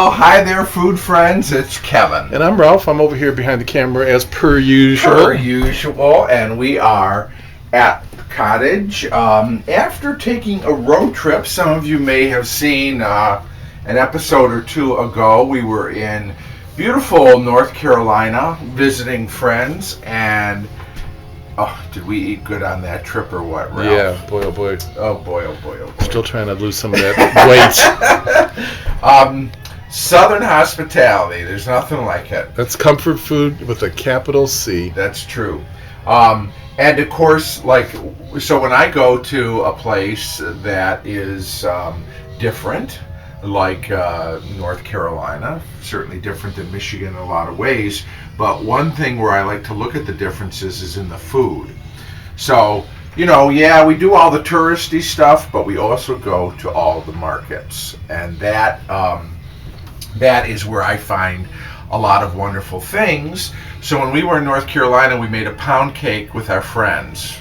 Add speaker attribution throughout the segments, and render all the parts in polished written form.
Speaker 1: Well, hi there, food friends. It's Kevin.
Speaker 2: And I'm Ralph. I'm over here behind the camera as per usual.
Speaker 1: And we are at the cottage. After taking a road trip, some of you may have seen an episode or two ago, we were in beautiful North Carolina visiting friends, and did we eat good on that trip or what, Ralph?
Speaker 2: Yeah, boy, oh boy.
Speaker 1: Oh boy, oh boy, oh boy.
Speaker 2: Still trying to lose some of that weight.
Speaker 1: Southern hospitality, there's nothing like it.
Speaker 2: That's comfort food with a capital C.
Speaker 1: That's true. And of course, so when I go to a place that is different, like North Carolina, certainly different than Michigan in a lot of ways, but one thing where I like to look at the differences is in the food. So, we do all the touristy stuff, but we also go to all the markets, and that is where I find a lot of wonderful things. So when we were in North Carolina, we made a pound cake with our friends,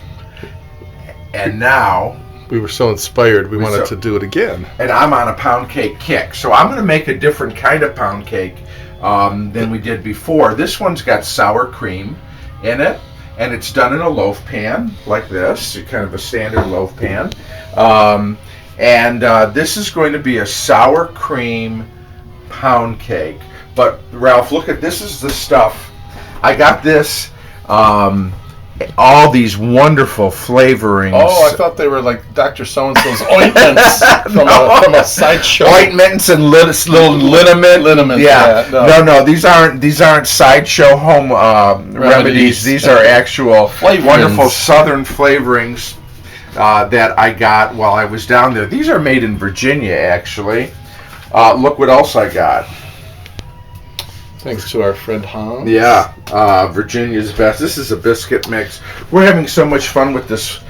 Speaker 1: and now
Speaker 2: we were so inspired, we wanted to do it again.
Speaker 1: And I'm on a pound cake kick. So I'm going to make a different kind of pound cake than we did before. This one's got sour cream in it, and it's done in a loaf pan like this, kind of a standard loaf pan. This is going to be a sour cream pound cake. But Ralph, look at this. Is the stuff. I got this. All these wonderful flavorings.
Speaker 2: Oh, I thought they were like Dr. So-and-so's ointments from a sideshow.
Speaker 1: Ointments and little liniment.
Speaker 2: Yeah.
Speaker 1: No. These aren't sideshow home remedies. These are actual wonderful Southern flavorings that I got while I was down there. These are made in Virginia, actually. Look what else I got.
Speaker 2: Thanks to our friend Hans.
Speaker 1: Yeah, Virginia's best. This is a biscuit mix. We're having so much fun with this,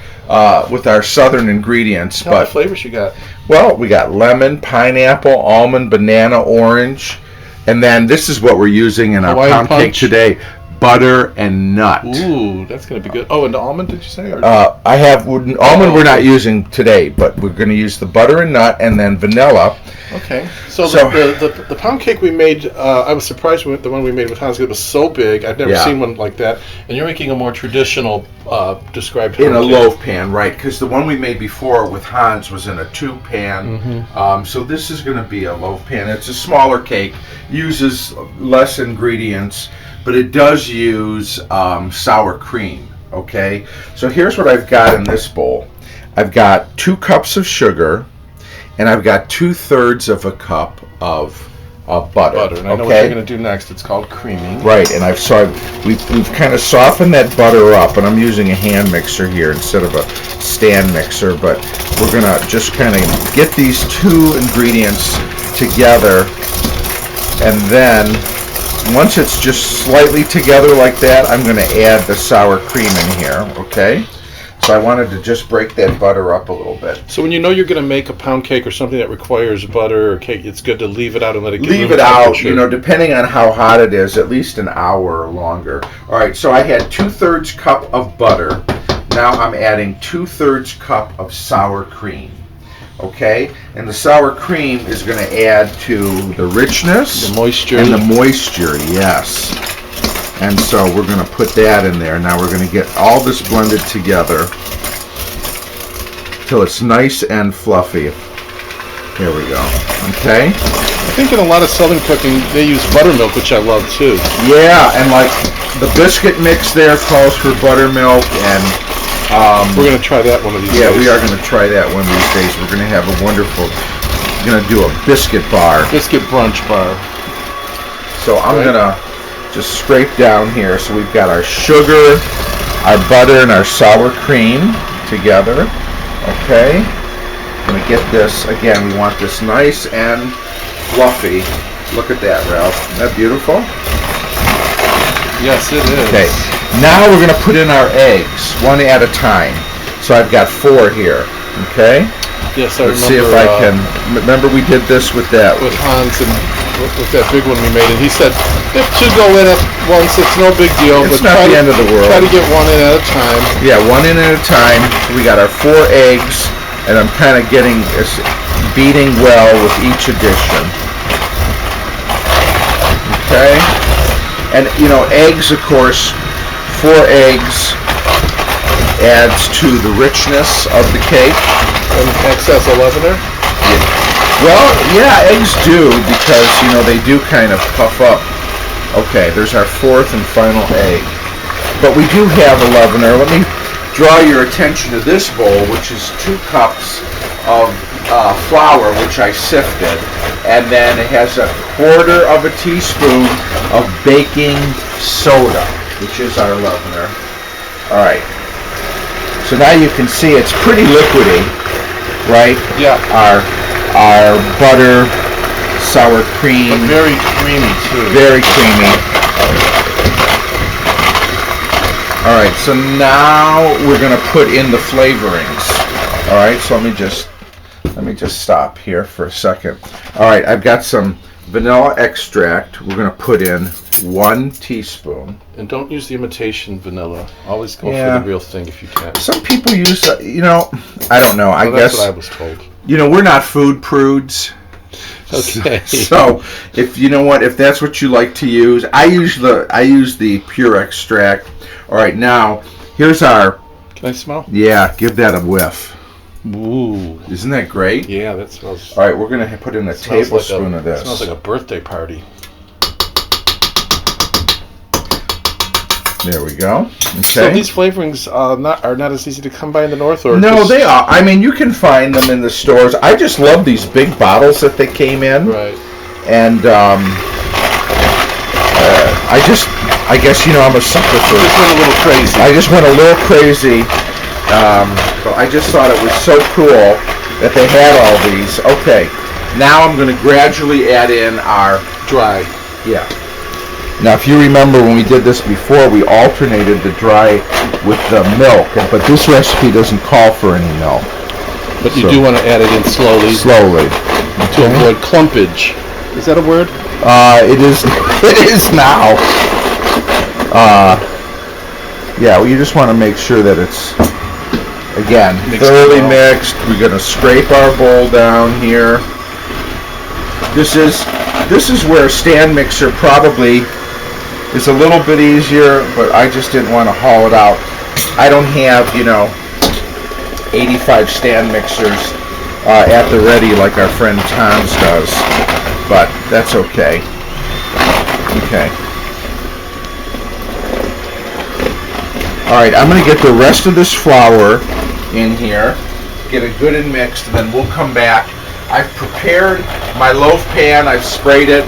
Speaker 1: with our Southern ingredients.
Speaker 2: What flavors you got?
Speaker 1: Well, we got lemon, pineapple, almond, banana, orange, and then this is what we're using in our
Speaker 2: Hawaiian
Speaker 1: pound cake today: butter and nut.
Speaker 2: Ooh, that's going to be good. Oh, and the almond, did you say?
Speaker 1: I have almond. We're not using today, but we're going to use the butter and nut, and then vanilla.
Speaker 2: Okay. So the pound cake we made, I was surprised with the one we made with Hans. It was so big. I've never seen one like that. And you're making a more traditional, described pound
Speaker 1: in a
Speaker 2: cake.
Speaker 1: loaf pan, right? Because the one we made before with Hans was in a tube pan. Mm-hmm. So this is going to be a loaf pan. It's a smaller cake, uses less ingredients, but it does use sour cream. Okay. So here's what I've got in this bowl. I've got 2 cups of sugar. And I've got 2/3 of a cup of butter.
Speaker 2: And I know what you're going to do next. It's called creaming.
Speaker 1: Right, and we've kind of softened that butter up, and I'm using a hand mixer here instead of a stand mixer. But we're going to just kind of get these 2 ingredients together, and then once it's just slightly together like that, I'm going to add the sour cream in here. Okay. So I wanted to just break that butter up a little bit.
Speaker 2: So when you know you're going to make a pound cake or something that requires butter or cake, it's good to leave it out and let it get
Speaker 1: leave it out, depending on how hot it is, at least an hour or longer. All right, so I had 2/3 cup of butter. Now I'm adding 2/3 cup of sour cream. Okay, and the sour cream is going to add to the richness,
Speaker 2: the moisture,
Speaker 1: yes. And so we're going to put that in there. Now we're going to get all this blended together till it's nice and fluffy. Here we go. Okay.
Speaker 2: I think in a lot of Southern cooking, they use buttermilk, which I love too.
Speaker 1: Yeah, and like the biscuit mix there calls for buttermilk, and
Speaker 2: we're going to try that one of these days.
Speaker 1: Yeah, we are going to try that one of these days. We're going to have a wonderful, we're going to do a biscuit bar.
Speaker 2: Biscuit brunch bar.
Speaker 1: So I'm going to just scrape down here. So we've got our sugar, our butter, and our sour cream together. Okay. I'm going to get this, again, we want this nice and fluffy. Look at that, Ralph. Isn't that beautiful?
Speaker 2: Yes, it is.
Speaker 1: Okay. Now we're going to put in our eggs, one at a time. So I've got 4 here. Okay.
Speaker 2: Yes, I
Speaker 1: Let's see if I can. Remember we did this with that.
Speaker 2: With Hans and with that big one we made, and he said if 2 go in at once, it's no big deal.
Speaker 1: It's not the end of the world.
Speaker 2: Try to get 1 in at a time.
Speaker 1: Yeah, 1 in at a time. We got our 4 eggs, and I'm kind of beating well with each addition. Okay. And, eggs, of course, 4 eggs adds to the richness of the cake.
Speaker 2: And excess of leavener?
Speaker 1: Well, yeah, eggs do, because, they do kind of puff up. Okay, there's our 4th and final egg. But we do have a leavener. Let me draw your attention to this bowl, which is 2 cups of flour, which I sifted. And then it has a 1/4 of a teaspoon of baking soda, which is our leavener. All right. So now you can see it's pretty liquidy, right?
Speaker 2: Yeah.
Speaker 1: Our butter, sour cream.
Speaker 2: But very creamy too.
Speaker 1: Very creamy. All right. So now we're gonna put in the flavorings. All right. So let me just stop here for a second. All right. I've got some vanilla extract. We're gonna put in 1 teaspoon.
Speaker 2: And don't use the imitation vanilla. Always go for the real thing if you can.
Speaker 1: Some people use, I don't know. I guess
Speaker 2: that's what I was told.
Speaker 1: We're not food prudes.
Speaker 2: Okay.
Speaker 1: So if that's what you like to use, I use the pure extract. All right, now here's our.
Speaker 2: Can I smell?
Speaker 1: Yeah, give that a whiff.
Speaker 2: Ooh.
Speaker 1: Isn't that great?
Speaker 2: Yeah, that smells.
Speaker 1: All right, we're gonna put in a tablespoon of this.
Speaker 2: It smells like a birthday party.
Speaker 1: There we go. Okay.
Speaker 2: So these flavorings are not as easy to come by in the north, or
Speaker 1: no, they are. I mean, you can find them in the stores. I just love these big bottles that they came in.
Speaker 2: Right.
Speaker 1: And I guess I'm a sucker for.
Speaker 2: Just went a little crazy.
Speaker 1: I just went a little crazy. But I just thought it was so cool that they had all these. Okay. Now I'm going to gradually add in our
Speaker 2: dry.
Speaker 1: Yeah. Now, if you remember when we did this before, we alternated the dry with the milk, but this recipe doesn't call for any milk.
Speaker 2: But you do want to add it in slowly.
Speaker 1: Slowly.
Speaker 2: To avoid clumpage. Is that a word?
Speaker 1: It is. It is now. Yeah, well, you just want to make sure that it's, again, thoroughly mixed. We're going to scrape our bowl down here. This is where a stand mixer probably is a little bit easier, but I just didn't want to haul it out. I don't have, 85 stand mixers at the ready like our friend Tom's does, but that's okay. Okay. All right, I'm going to get the rest of this flour in here, get it good and mixed, and then we'll come back. I've prepared my loaf pan. I've sprayed it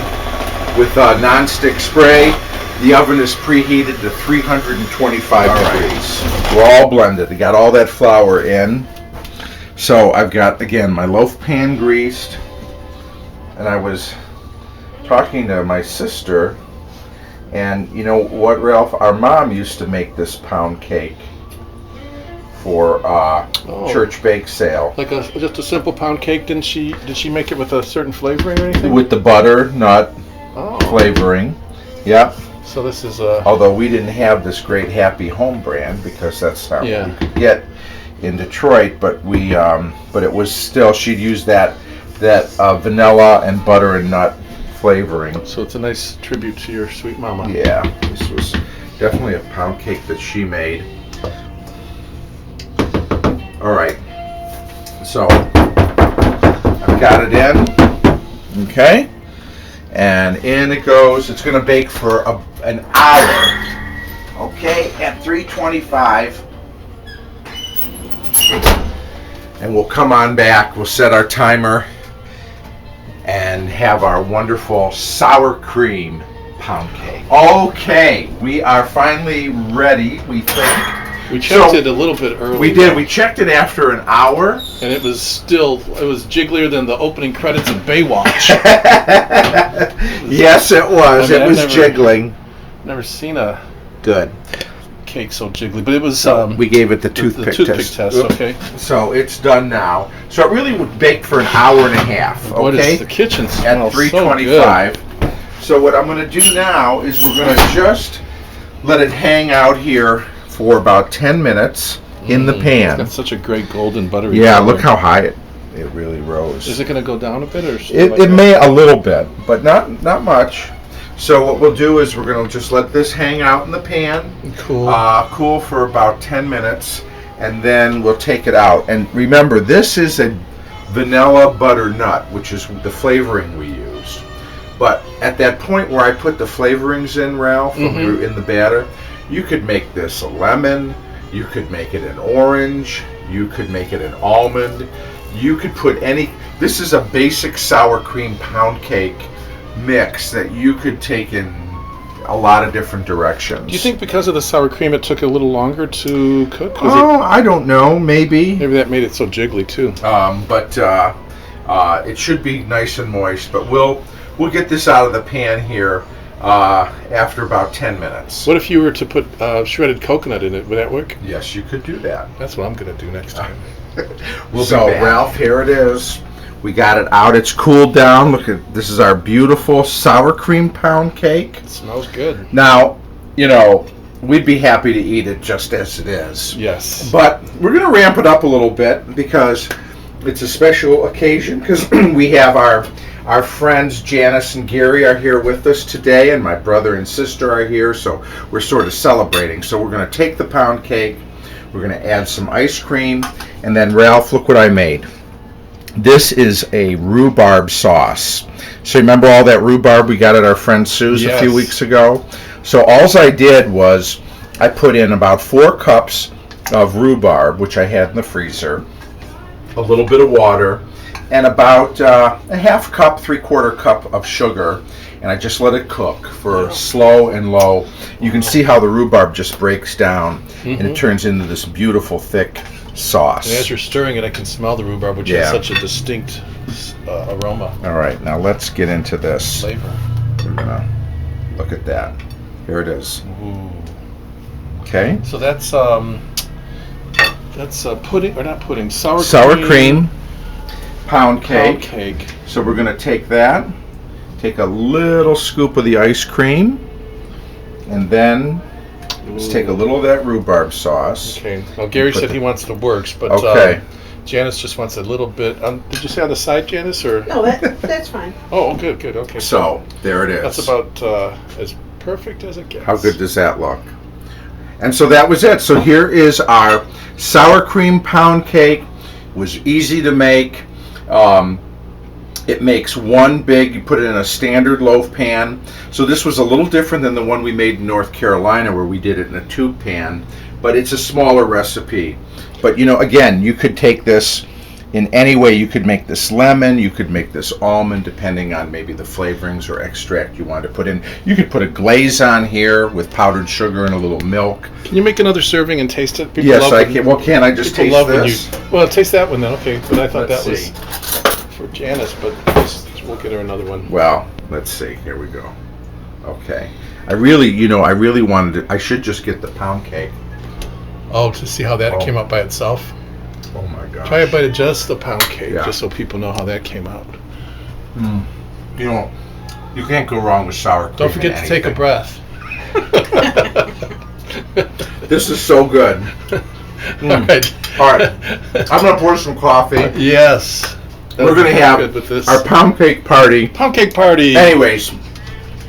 Speaker 1: with non-stick spray. The oven is preheated to 325 degrees. We're all blended. I got all that flour in. So I've got, again, my loaf pan greased. And I was talking to my sister, and you know what, Ralph? Our mom used to make this pound cake for church bake sale.
Speaker 2: Like just a simple pound cake. Did she make it with a certain flavoring or anything?
Speaker 1: With the butter, nut flavoring. Yep.
Speaker 2: So this is
Speaker 1: although we didn't have this great Happy Home brand because that's not what we could get in Detroit, but but it was still, she'd use that vanilla and butter and nut flavoring.
Speaker 2: So it's a nice tribute to your sweet mama.
Speaker 1: Yeah, this was definitely a pound cake that she made. All right, so I've got it in, okay, and in it goes. It's going to bake for an hour, okay, at 325, and we'll come on back. We'll set our timer and have our wonderful sour cream pound cake. Okay, we are finally ready, we think.
Speaker 2: We checked it a little bit early.
Speaker 1: We did. We checked it after an hour.
Speaker 2: And it was jigglier than the opening credits of Baywatch.
Speaker 1: Yes, it was. It was jiggling.
Speaker 2: Never seen a
Speaker 1: good
Speaker 2: cake so jiggly, but it was.
Speaker 1: We gave it the toothpick
Speaker 2: test. Okay.
Speaker 1: So it's done now. So it really would bake for an hour and a half. Okay.
Speaker 2: The kitchen
Speaker 1: smells at 325. So what I'm going to do now is we're going to just let it hang out here for about 10 minutes in the pan.
Speaker 2: It's got such a great golden buttery
Speaker 1: color.
Speaker 2: color.
Speaker 1: Look how high it really rose.
Speaker 2: Is it going to go down a bit, or
Speaker 1: it may a little bit, but not much. So what we'll do is we're going to just let this hang out in the pan, cool for about 10 minutes, and then we'll take it out. And remember, this is a vanilla butternut, which is the flavoring we used. But at that point where I put the flavorings in, Ralph, in the batter, you could make this a lemon, you could make it an orange, you could make it an almond, you could put any. This is a basic sour cream pound cake mix that you could take in a lot of different directions.
Speaker 2: Do you think because of the sour cream it took a little longer to cook?
Speaker 1: I don't know. Maybe
Speaker 2: that made it so jiggly too.
Speaker 1: But it should be nice and moist. But we'll get this out of the pan here after about 10 minutes.
Speaker 2: What if you were to put shredded coconut in it? Would that work?
Speaker 1: Yes, you could do that.
Speaker 2: That's what I'm going to do next time.
Speaker 1: So Ralph, here it is. We got it out. It's cooled down. Look at this. Is our beautiful sour cream pound cake.
Speaker 2: It smells good.
Speaker 1: Now, we'd be happy to eat it just as it is.
Speaker 2: Yes.
Speaker 1: But we're going to ramp it up a little bit because it's a special occasion. Because we have our friends Janice and Gary are here with us today, and my brother and sister are here. So we're sort of celebrating. So we're going to take the pound cake. We're going to add some ice cream, and then Ralph, look what I made. This is a rhubarb sauce. So remember all that rhubarb we got at our friend Sue's a few weeks ago? So all I did was I put in about 4 cups of rhubarb, which I had in the freezer, a little bit of water, and about a half cup, 3/4 cup of sugar, and I just let it cook for slow and low. You can see how the rhubarb just breaks down, and it turns into this beautiful thick sauce.
Speaker 2: And as you're stirring it, I can smell the rhubarb, which has such a distinct aroma.
Speaker 1: All right, now let's get into this.
Speaker 2: Flavor.
Speaker 1: We're gonna look at that. Here it is.
Speaker 2: Ooh.
Speaker 1: Okay.
Speaker 2: So that's pudding or not pudding? Sour
Speaker 1: cream pound cake. So we're gonna take that. Take a little scoop of the ice cream, and then let's take a little of that rhubarb sauce.
Speaker 2: Okay. Well, Gary said he wants the works, but Janice just wants a little bit. Did you say on the side, Janice, or?
Speaker 3: No, that's fine.
Speaker 2: Oh, good. Okay.
Speaker 1: So there it is.
Speaker 2: That's about as perfect as it gets.
Speaker 1: How good does that look? And so that was it. So here is our sour cream pound cake. It was easy to make. It makes one big, you put it in a standard loaf pan. So this was a little different than the one we made in North Carolina where we did it in a tube pan, but it's a smaller recipe. But again, you could take this in any way. You could make this lemon, you could make this almond, depending on maybe the flavorings or extract you want to put in. You could put a glaze on here with powdered sugar and a little milk.
Speaker 2: Can you make another serving and taste it?
Speaker 1: People yes, I can. Well, can I just taste this?
Speaker 2: Well, taste that one then. Okay, but I thought
Speaker 1: Let's
Speaker 2: that
Speaker 1: see.
Speaker 2: was for Janice, but we'll get her another one.
Speaker 1: Well, let's see. Here we go. Okay. I really wanted to. I should just get the pound cake.
Speaker 2: Oh, to see how that came out by itself?
Speaker 1: Oh my gosh.
Speaker 2: Try a bite of just the pound cake, just so people know how that came out.
Speaker 1: You can't go wrong with sour cream.
Speaker 2: Don't forget to take a breath.
Speaker 1: This is so good.
Speaker 2: All right.
Speaker 1: I'm going to pour some coffee.
Speaker 2: Yes.
Speaker 1: We're going to have our pound cake party.
Speaker 2: Pound cake party.
Speaker 1: Anyways,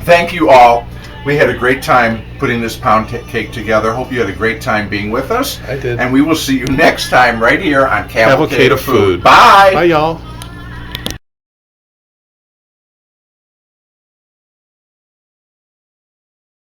Speaker 1: thank you all. We had a great time putting this pound cake together. Hope you had a great time being with us.
Speaker 2: I did.
Speaker 1: And we will see you next time right here on Cavalcade of Food.
Speaker 2: Bye. Bye, y'all.